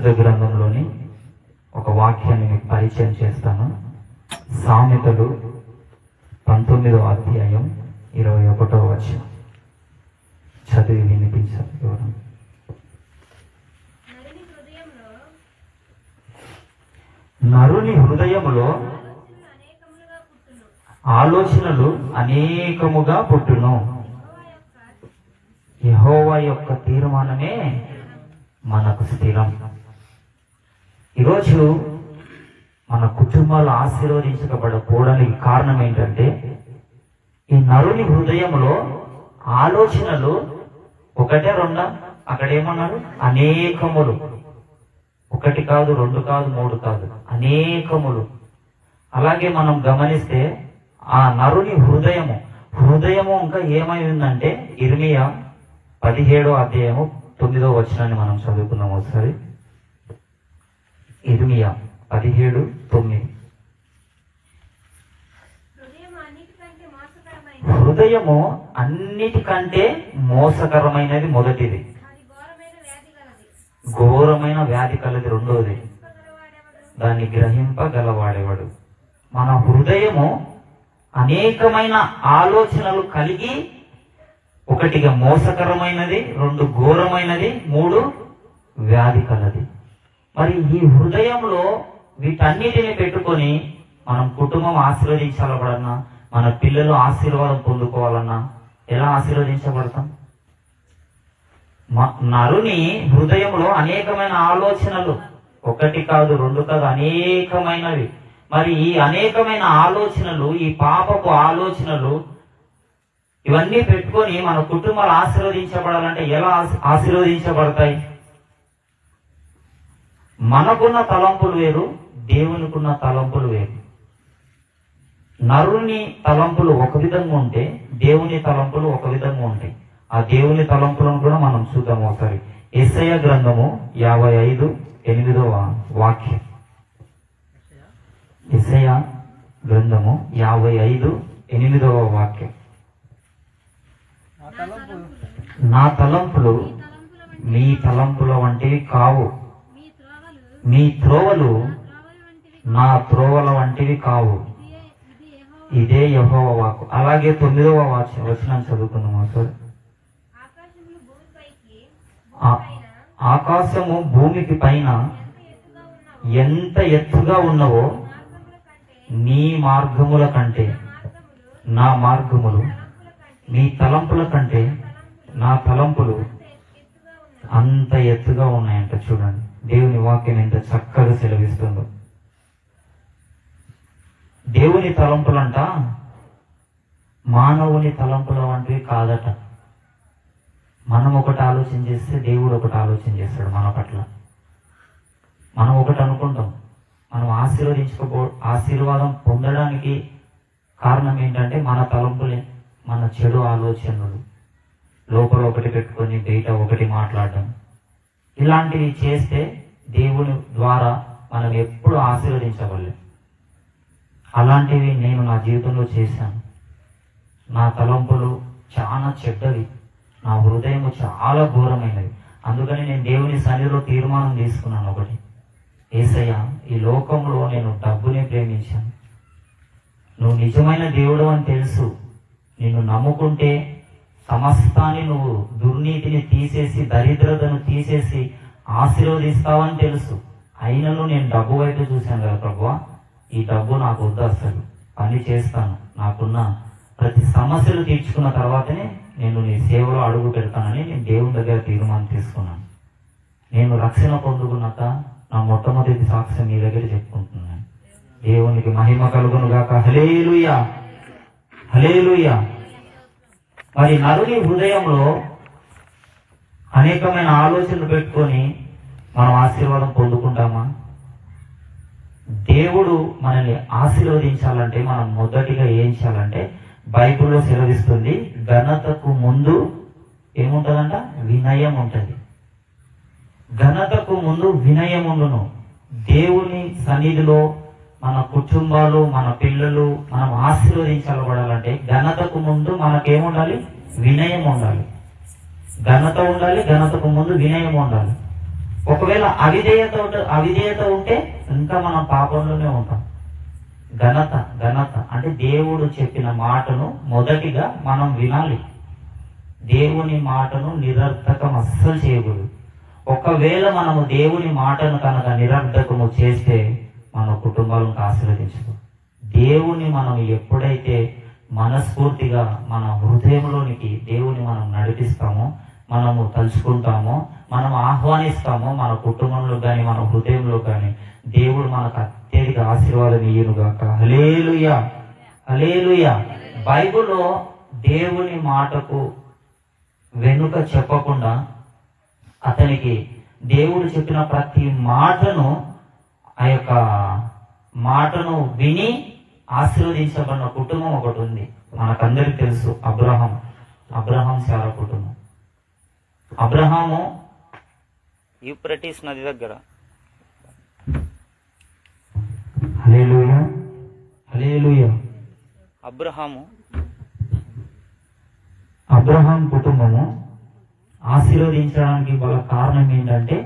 పరిశుద్ధ గ్రంథంలోని ఒక వాక్యాన్ని మీకు పరిచయం చేస్తాను. సామెతలు 19వ అధ్యాయం 21వ వచనం చదివి వినిపించారు. ఎవరు? నరుని హృదయములో ఆలోచనలు అనేకముగా పుట్టును. యెహోవా యొక్క తీర్మానమే మనకు స్థిరం. ఈరోజు మన కుటుంబాలు ఆశీర్వదించబడకపోవడానికి కారణం ఏంటంటే, ఈ నరుని హృదయంలో ఆలోచనలు ఒకటే రెండా? అక్కడేమన్నారు? అనేకములు. ఒకటి కాదు, రెండు కాదు, మూడు కాదు, అనేకములు. అలాగే మనం గమనిస్తే ఆ నరుని హృదయము ఇంకా ఏమై ఉందంటే, ఇర్మియా 17వ అధ్యాయము 9వ వచనాన్ని మనం చదువుకున్నాం ఒకసారి. ఇర్మియా 17:9. హృదయము అన్నిటికంటే మోసకరమైనది మొదటిది, ఘోరమైన వ్యాధి కలది రెండోది, దాన్ని గ్రహింపగలవాడేవాడు. మన హృదయము అనేకమైన ఆలోచనలు కలిగి, ఒకటిగా మోసకరమైనది, రెండు ఘోరమైనది, మూడు వ్యాధి కలది. మరి ఈ హృదయంలో వీటన్నిటిని పెట్టుకొని మనం కుటుంబం ఆశీర్వదించాలన్నా, మన పిల్లలు ఆశీర్వాదం పొందుకోవాలన్నా ఎలా ఆశీర్వదించబడతాం? నరుని హృదయంలో అనేకమైన ఆలోచనలు, ఒకటి కాదు, రెండు కాదు, అనేకమైనవి. మరి ఈ అనేకమైన ఆలోచనలు, ఈ పాపపు ఆలోచనలు, ఇవన్నీ పెట్టుకొని మన కుటుంబాలు ఆశీర్వదించబడాలంటే ఎలా ఆశీర్వదించబడతాయి? మనకున్న తలంపులు వేరు, దేవునికున్న తలంపులు వేరు. నరుని తలంపులు ఒక విధంగా ఉంటే, దేవుని తలంపులు ఒక విధంగా ఉంటాయి. ఆ దేవుని తలంపులను కూడా మనం చూద్దాం ఒకసారి. యెషయా గ్రంథము 55:8వ వాక్యం. యెషయా గ్రంథము 55:8వ వాక్యం. నా తలంపులు మీ తలంపుల వంటివి కావు, మీ త్రోవలు నా త్రోవల వంటివి కావు, ఇదే యెహోవా వాక్కు. అలాగే 9వ వచనం చదువుకుందాం సార్. ఆకాశము భూమికి పైన ఎంత ఎత్తుగా ఉన్నవో, నీ మార్గముల కంటే నా మార్గములు, మీ తలంపుల కంటే నా తలంపులు అంత ఎత్తుగా ఉన్నాయంట. చూడండి, దేవుని వాక్యం ఎంత చక్కగా సెలవిస్తుందో. దేవుని తలంపులంట మానవుని తలంపుల వంటివి కాదట. మనం ఒకటి ఆలోచన చేస్తే దేవుడు ఒకటి ఆలోచన చేస్తాడు మన పట్ల. మనం ఒకటి అనుకుంటాం. మనం ఆశీర్వాదం పొందడానికి కారణం ఏంటంటే మన తలంపులే, మన చెడు ఆలోచనలు. లోపల ఒకటి పెట్టుకొని బయట ఒకటి మాట్లాడడం, ఇలాంటివి చేస్తే దేవుని ద్వారా మనం ఎప్పుడు ఆశీర్వదించగలం. అలాంటివి నేను నా జీవితంలో చేశాను. నా తలంపులు చాలా చెడ్డవి, నా హృదయం చాలా ఘోరమైనది. అందుకని నేను దేవుని సన్నిధిలో తీర్మానం తీసుకున్నాను ఒకటి. యేసయ్యా, ఈ లోకంలో నేను డబ్బుని ప్రేమించాను. నువ్వు నిజమైన దేవుడు అని తెలుసు. నిన్ను నమ్ముకుంటే సమస్తాన్ని, నువ్వు దుర్నీతిని తీసేసి, దరిద్రతను తీసేసి ఆశీర్వదిస్తావని తెలుసు. అయినను నేను డబ్బు వైపు చూశాను కదా ప్రభువా, ఈ డబ్బు నాకు వద్దు, అసలు పని చేస్తాను, నాకున్న ప్రతి సమస్యలు తీర్చుకున్న తర్వాతనే నేను నీ సేవలో అడుగు పెడతానని నేను దేవుని దగ్గర తీర్మానం తీసుకున్నాను. నేను రక్షణ పొందుకున్నాక నా మొట్టమొదటి సాక్ష్యం మీ దగ్గర చెప్పుకుంటున్నాను. దేవునికి మహిమ కలుగును గాక. హల్లెలూయా, హల్లెలూయా. మరి నరుని హృదయంలో అనేకమైన ఆలోచనలు పెట్టుకొని మనం ఆశీర్వాదం పొందుకుంటామా? దేవుడు మనల్ని ఆశీర్వదించాలంటే మనం మొదటిగా ఏం చేయాలంటే, బైబిల్లో సెలవిస్తుంది, ఘనతకు ముందు ఏముంటదంట? వినయం ఉంటది. ఘనతకు ముందు వినయం ఉండును. దేవుని సన్నిధిలో మన కుటుంబాలు, మన పిల్లలు మనం ఆశీర్వదించబడాలంటే ఘనతకు ముందు మనకేముండాలి? వినయం ఉండాలి. ఘనత ఉండాలి, ఘనతకు ముందు వినయం ఉండాలి. ఒకవేళ అవిధేయత ఉంటే ఇంకా మనం పాపంలోనే ఉంటాం. ఘనత అంటే దేవుడు చెప్పిన మాటను మొదటిగా మనం వినాలి. దేవుని మాటను నిరర్థకం అస్సలు చేయకూడదు. ఒకవేళ మనము దేవుని మాటను కనుక నిరర్థకము చేస్తే మన కుటుంబాలను ఆశీర్వదించదు. దేవుని మనం ఎప్పుడైతే మనస్ఫూర్తిగా మన హృదయంలోనికి దేవుని మనం నడిపిస్తామో, మనము తలుచుకుంటామో, మనం ఆహ్వానిస్తామో, మన కుటుంబంలో కానీ మన హృదయంలో కానీ దేవుడు మనకు అత్యధిక ఆశీర్వాదం ఇయ్యునుగాక. హల్లెలూయా, హల్లెలూయా. బైబిల్లో దేవుని మాటకు వెనుక చెప్పకుండా అతనికి దేవుడు చెప్పిన ప్రతి మాటను ఆ యొక్క మాటను విని ఆశీర్వదించబడిన కుటుంబం ఒకటి ఉంది. మనకందరికి తెలుసు, అబ్రహాం శారా కుటుంబం. అబ్రహాము యూఫ్రటీస్ నది దగ్గర, హల్లెలూయా హల్లెలూయా, అబ్రహాం కుటుంబము ఆశీర్వదించడానికి గల కారణం ఏంటంటే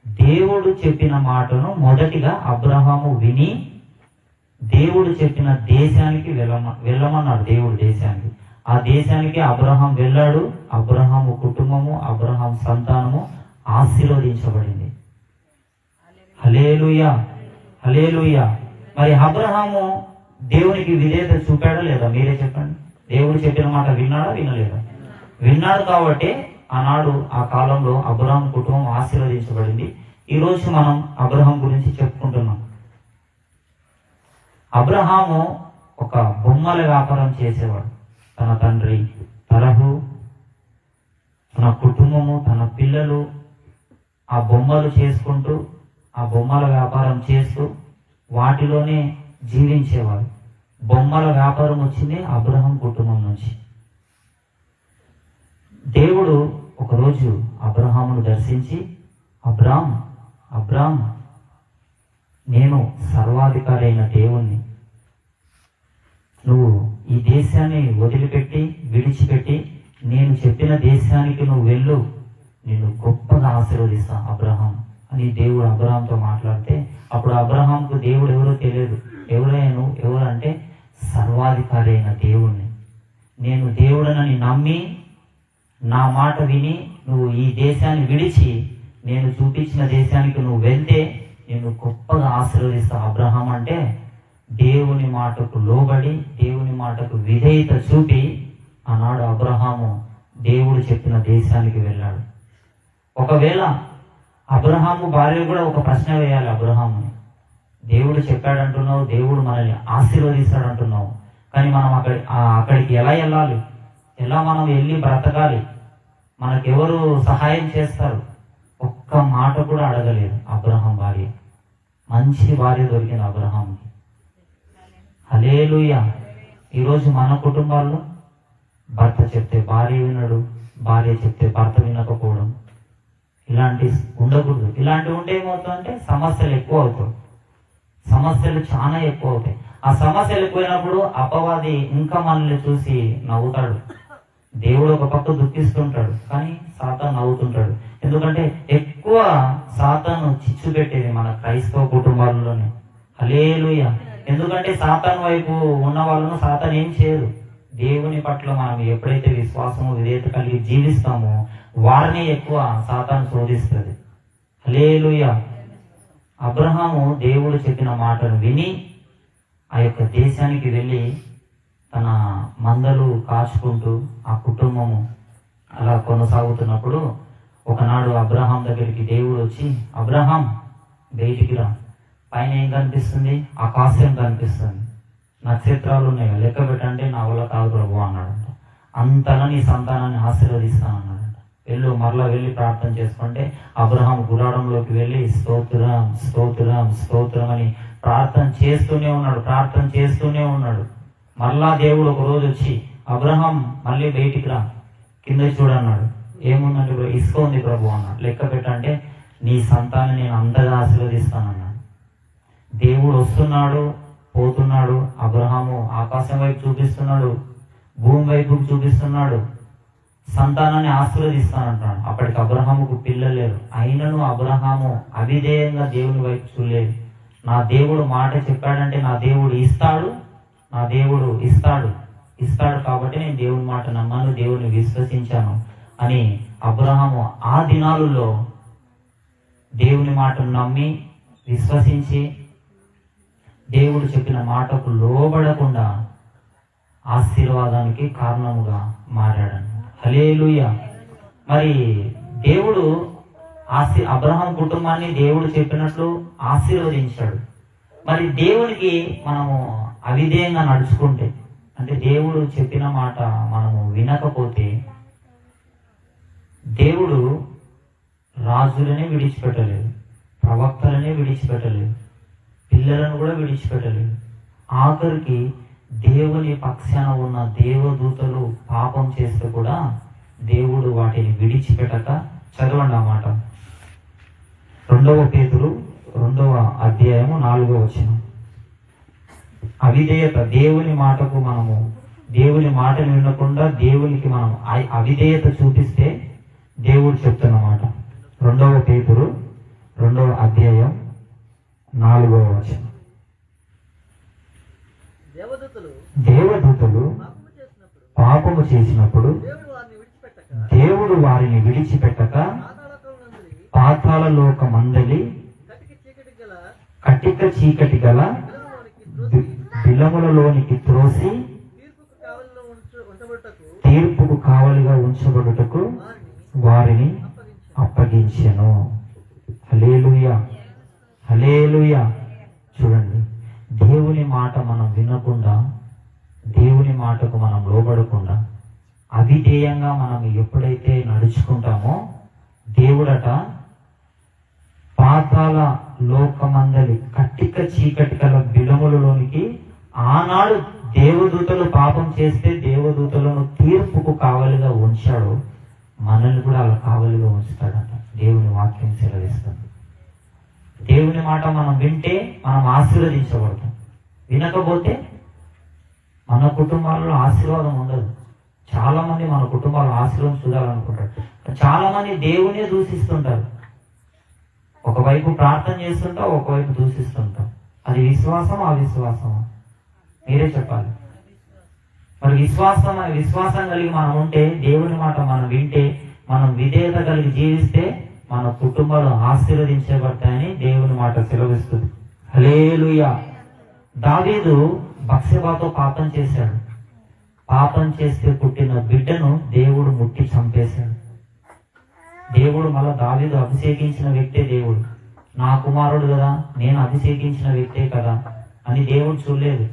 దేవుడు చెప్పిన మాటను మొదటిగా అబ్రహాము విని దేవుడు చెప్పిన దేశానికి వెళ్ళమన్నాడు. దేవుడు దేశానికి, ఆ దేశానికి అబ్రహాం వెళ్ళాడు. అబ్రహాము కుటుంబము, అబ్రహాం సంతానము ఆశీర్వదించబడింది. హల్లెలూయా హల్లెలూయా. మరి అబ్రహాము దేవునికి విధేయత చూపాడా లేదా? మీరే చెప్పండి. దేవుడు చెప్పిన మాట విన్నాడా వినలేదా? విన్నాడు. కాబట్టి ఆనాడు ఆ కాలంలో అబ్రహాం కుటుంబం ఆశీర్వదించబడింది. ఈ రోజు మనం అబ్రహాం గురించి చెప్పుకుంటున్నాం. అబ్రహాము ఒక బొమ్మల వ్యాపారం చేసేవాడు. తన తండ్రి తరహు, తన కుటుంబము, తన పిల్లలు ఆ బొమ్మలు చేసుకుంటూ, ఆ బొమ్మల వ్యాపారం చేస్తూ వాటిలోనే జీవించేవాడు. బొమ్మల వ్యాపారం వచ్చింది అబ్రహాం కుటుంబం నుంచి. దేవుడు ఒకరోజు అబ్రహామును దర్శించి, అబ్రాం, నేను సర్వాధికారి అయిన దేవుణ్ణి, నువ్వు ఈ దేశాన్ని విడిచిపెట్టి నేను చెప్పిన దేశానికి నువ్వు వెళ్ళు, నేను గొప్పగా ఆశీర్వదిస్తా అబ్రహాం అని దేవుడు అబ్రహాంతో మాట్లాడితే, అప్పుడు అబ్రహాంకు దేవుడు ఎవరో తెలియదు. ఎవరంటే సర్వాధికారి అయిన దేవుణ్ణి, నేను దేవుడనని నమ్మి నా మాట విని నువ్వు ఈ దేశాన్ని విడిచి నేను చూపించిన దేశానికి నువ్వు వెళ్తే నేను గొప్పగా ఆశీర్వదిస్తా అబ్రహాం అంటే, దేవుని మాటకు లోబడి దేవుని మాటకు విధేయత చూపి ఆనాడు అబ్రహాము దేవుడు చెప్పిన దేశానికి వెళ్ళాడు. ఒకవేళ అబ్రహాము భార్య కూడా ఒక ప్రశ్న వేయాలి అబ్రహాముని. దేవుడు చెప్పాడంటున్నావు, దేవుడు మనల్ని ఆశీర్వదిస్తాడంటున్నావు, కానీ మనం అక్కడికి ఎలా వెళ్ళాలి? ఎలా మనం వెళ్ళి బ్రతకాలి? మనకెవరు సహాయం చేస్తారు? ఒక్క మాట కూడా అడగలేదు అబ్రహాం భార్య. మంచి భార్య దొరికింది అబ్రహాంకి. హల్లెలూయా. ఈరోజు మన కుటుంబాల్లో భర్త చెప్తే భార్య వినడు, భార్య చెప్తే భర్త వినకపోవడం, ఇలాంటి ఉండకూడదు. ఇలాంటివి ఉంటే ఏమవుతుందంటే సమస్యలు ఎక్కువ అవుతాయి. సమస్యలు చాలా ఎక్కువ అవుతాయి. ఆ సమస్యలు ఎక్కువైనప్పుడు అపవాది ఇంకా మనల్ని చూసి నవ్వుతాడు. దేవుడు ఒక పక్క దుఃఖిస్తుంటాడు, కానీ సాతాను నవ్వుతుంటాడు. ఎందుకంటే ఎక్కువ సాతాను చిచ్చు పెట్టేది మన క్రైస్తవ కుటుంబాల్లోనే. హల్లెలూయా. ఎందుకంటే సాతాను వైపు ఉన్న వాళ్ళను సాతాను ఏం చేయదు. దేవుని పట్ల మనం ఎప్పుడైతే విశ్వాసము విధేయత కలిగి జీవిస్తామో వారిని ఎక్కువ సాతాను శోధిస్తుంది. హల్లెలూయా. అబ్రహాము దేవుడు చెప్పిన మాటను విని ఆ యొక్క దేశానికి వెళ్ళి తన మందలు కాచుకుంటూ ఆ కుటుంబము అలా కొనసాగుతున్నప్పుడు ఒకనాడు అబ్రహాం దగ్గరికి దేవుడు వచ్చి, అబ్రహాం బయటికి రా, పైన ఏం కనిపిస్తుంది? ఆకాశం కనిపిస్తుంది, నక్షత్రాలు ఉన్నాయి, లెక్క పెట్టంటే నా వల్ల కాదు ప్రభు అన్నాడంట. అంతలా నీ సంతానాన్ని ఆశీర్వదిస్తానన్నాడంట. మరలా వెళ్ళి ప్రార్థన చేసుకుంటే అబ్రహాం గుడారంలోకి వెళ్ళి స్తోత్రం స్తోత్రం స్తోత్రం అని ప్రార్థన చేస్తూనే ఉన్నాడు. మరలా దేవుడు ఒక రోజు వచ్చి, అబ్రహాం మళ్ళీ బయటికి రా, కింద చూడన్నాడు. ఏముందంటే ఇసుక ఉంది ప్రభు అన్నాడు. లెక్క పెట్టంటే నీ సంతానం నేను అంతగా ఆశీర్వదిస్తానన్నాడు. దేవుడు వస్తున్నాడు, పోతున్నాడు. అబ్రహాము ఆకాశం వైపు చూపిస్తున్నాడు, భూమి వైపుకు చూపిస్తున్నాడు. సంతానాన్ని ఆశీర్వదిస్తానంటున్నాడు. అప్పటికి అబ్రహాముకు పిల్లలు లేరు. అయినను అబ్రహాము అవిధేయంగా దేవుని వైపు చూడలేదు. నా దేవుడు మాట చెప్పాడంటే నా దేవుడు ఇస్తాడు, నా దేవుడు ఇస్తాడు కాబట్టి నేను దేవుని మాట నమ్మాను, దేవుని విశ్వసించాను అని అబ్రహాము ఆ దినాలలో దేవుని మాటను నమ్మి విశ్వసించి దేవుడు చెప్పిన మాటకు లోబడకుండా ఆశీర్వాదానికి కారణముగా మారాడని. హల్లెలూయా. మరి దేవుడు అబ్రహాం కుటుంబాన్ని దేవుడు చెప్పినట్లు ఆశీర్వదించాడు. మరి దేవునికి మనము అవిధేయంగా నడుచుకుంటే, అంటే దేవుడు చెప్పిన మాట మనము వినకపోతే, దేవుడు రాజులనే విడిచిపెట్టలేదు, ప్రవక్తలనే విడిచిపెట్టలేదు, పిల్లలను కూడా విడిచిపెట్టలేదు. ఆఖరికి దేవుని పక్షాన ఉన్న దేవదూతలు పాపం చేస్తే కూడా దేవుడు వాటిని విడిచిపెట్టక, చదవండి ఆ మాట, 2 పేతురు 2వ అధ్యాయము 4వ వచనం. అవిధేయత, దేవుని మాటకు మనము దేవుని మాటను వినకుండా దేవునికి మనం అవిధేయత చూపిస్తే దేవుడు చెప్తున్న మాట 2 పేతురు 2వ అధ్యాయం 4వ వచనం. దేవదూతలు పాపము చేసినప్పుడు దేవుడు వారిని విడిచిపెట్టక పాతాళ లోకమందలి కటిక చీకటి గల బిలములలోనికి త్రోసి తీర్పుకు కావలిగా ఉంచబడుటకు వారిని అప్పగించెను. హల్లెలూయా, హల్లెలూయా. చూడండి, దేవుని మాట మనం వినకుండా, దేవుని మాటకు మనం లోబడకుండా అవిధేయంగా మనం ఎప్పుడైతే నడుచుకుంటామో దేవుడట పాతాళ లోకమందలి కట్టిక చీకటి గల బిలములలోనికి ఆనాడు దేవదూతలు పాపం చేస్తే దేవదూతలను తీర్పుకు కావలిగా ఉంచాడు, మనల్ని కూడా అలా కావలిగా ఉంచుతాడట. దేవుని వాక్యం సెలవిస్తుంది. దేవుని మాట మనం వింటే మనం ఆశీర్వదించబడతాం, వినకపోతే మన కుటుంబాలలో ఆశీర్వాదం ఉండదు. చాలా మంది మన కుటుంబాల్లో ఆశీర్వాదం చూడాలనుకుంటారు. చాలా మంది దేవునే దూషిస్తుంటారు. ఒకవైపు ప్రార్థన చేస్తుంటాం, ఒకవైపు దూషిస్తుంటాం. అది విశ్వాసమా అవిశ్వాసమా? మీరే చెప్పాలి. మరి విశ్వాసం కలిగి మనం ఉంటే, దేవుని మాట మనం వింటే, మనం విధేయత కలిగి జీవిస్తే మన కుటుంబాలు ఆశీర్వదించబడతాయని దేవుని మాట సెలవిస్తుంది. హల్లెలూయా. దావీదు బత్షెబతో పాపం చేశాడు. పాపం చేస్తే పుట్టిన బిడ్డను దేవుడు ముట్టి చంపేశాడు. దేవుడు మళ్ళా దావీదు అభిషేకించిన వ్యక్తే దేవుడు. నా కుమారుడు కదా, నేను అభిషేకించిన వ్యక్తే కదా అని దేవుడు చూడలేదు.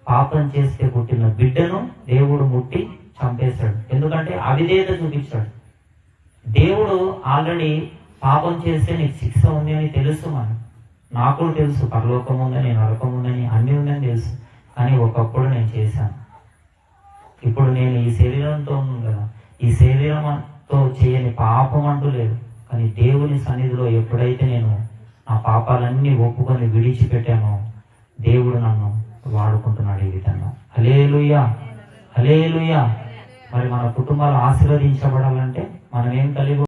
పాపం చేస్తే పుట్టిన బిడ్డను దేవుడు ముట్టి చంపేశాడు. ఎందుకంటే అవిధేయత చూపించాడు. దేవుడు ఆల్రెడీ పాపం చేస్తే నీకు శిక్ష ఉంది అని తెలుసు. నాకు తెలుసు, పరలోకం ఉందని, నరకం ఉందని, అన్నీ ఉందని తెలుసు. కానీ ఒకప్పుడు నేను చేశాను. ఇప్పుడు నేను ఈ శరీరంతో ఉన్నాను కదా, ఈ శరీరంతో చేయని పాపం అంటూ లేదు. కానీ దేవుని సన్నిధిలో ఎప్పుడైతే నేను నా పాపాలన్నీ ఒప్పుకొని విడిచిపెట్టానో దేవుడు నన్ను వాడుకుంటున్నాడు ఈ విధంగా. హల్లెలూయా, హల్లెలూయా. మరి మన కుటుంబాలు ఆశీర్వదించబడాలంటే మనం ఏం కలిగి